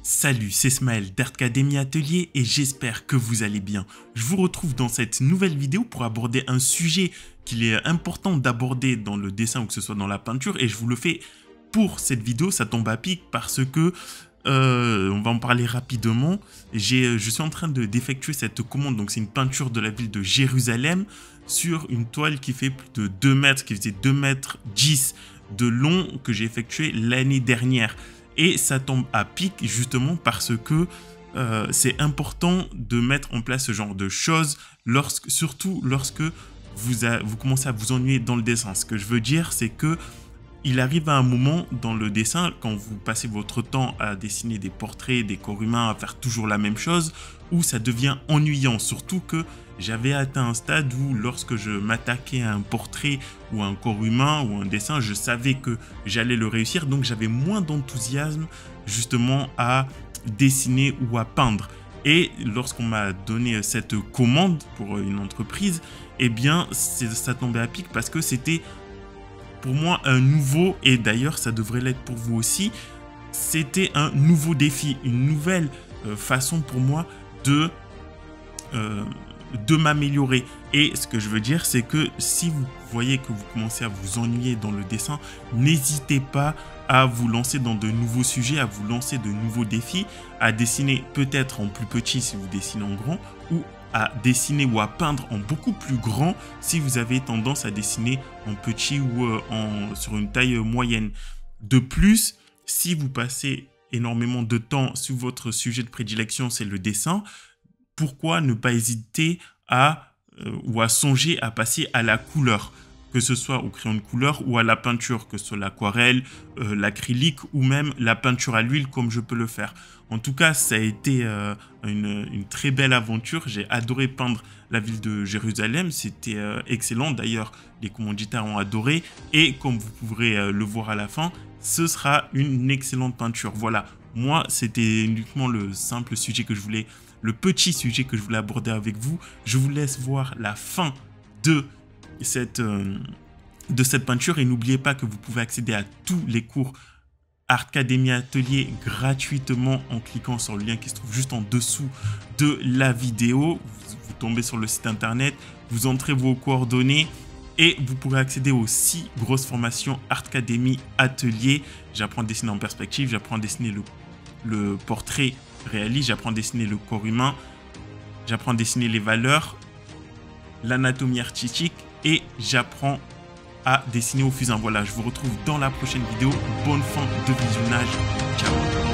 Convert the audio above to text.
Salut, c'est Smaël d'Artcademy Atelier et j'espère que vous allez bien. Je vous retrouve dans cette nouvelle vidéo pour aborder un sujet qu'il est important d'aborder dans le dessin ou que ce soit dans la peinture, et je vous le fais pour cette vidéo. Ça tombe à pic parce que on va en parler rapidement. Je suis en train d'effectuer cette commande, donc c'est une peinture de la ville de Jérusalem sur une toile qui fait plus de 2 mètres, qui faisait 2 mètres 10 de long, que j'ai effectué l'année dernière. Et ça tombe à pic justement parce que c'est important de mettre en place ce genre de choses, surtout lorsque vous commencez à vous ennuyer dans le dessin. Ce que je veux dire, c'est que il arrive à un moment dans le dessin, quand vous passez votre temps à dessiner des portraits, des corps humains, à faire toujours la même chose, où ça devient ennuyant. Surtout que j'avais atteint un stade où lorsque je m'attaquais à un portrait ou à un corps humain ou un dessin, je savais que j'allais le réussir. Donc j'avais moins d'enthousiasme justement à dessiner ou à peindre. Et lorsqu'on m'a donné cette commande pour une entreprise, eh bien ça tombait à pic parce que c'était pour moi un nouveau, et d'ailleurs ça devrait l'être pour vous aussi, c'était un nouveau défi, une nouvelle façon pour moi de m'améliorer. Et ce que je veux dire, c'est que si vous voyez que vous commencez à vous ennuyer dans le dessin, n'hésitez pas à vous lancer dans de nouveaux sujets, à vous lancer de nouveaux défis, à dessiner peut-être en plus petit si vous dessinez en grand, ou à dessiner ou à peindre en beaucoup plus grand si vous avez tendance à dessiner en petit ou sur une taille moyenne. De plus, si vous passez énormément de temps sur votre sujet de prédilection, c'est le dessin, pourquoi ne pas hésiter à songer à passer à la couleur, que ce soit au crayon de couleur ou à la peinture, que ce soit l'aquarelle, l'acrylique ou même la peinture à l'huile comme je peux le faire. En tout cas, ça a été une très belle aventure. J'ai adoré peindre la ville de Jérusalem. C'était excellent. D'ailleurs, les commanditaires ont adoré. Et comme vous pourrez le voir à la fin, ce sera une excellente peinture. Voilà, moi, c'était uniquement le simple sujet que je voulais, le petit sujet que je voulais aborder avec vous. Je vous laisse voir la fin de cette peinture et n'oubliez pas que vous pouvez accéder à tous les cours Artcademy Atelier gratuitement en cliquant sur le lien qui se trouve juste en dessous de la vidéo. Vous tombez sur le site internet, vous entrez vos coordonnées et vous pourrez accéder aux 6 grosses formations Artcademy Atelier. J'apprends à dessiner en perspective, j'apprends à dessiner le portrait réaliste, j'apprends à dessiner le corps humain, j'apprends à dessiner les valeurs, l'anatomie artistique et j'apprends à dessiner au fusain. Voilà, je vous retrouve dans la prochaine vidéo. Bonne fin de visionnage. Ciao.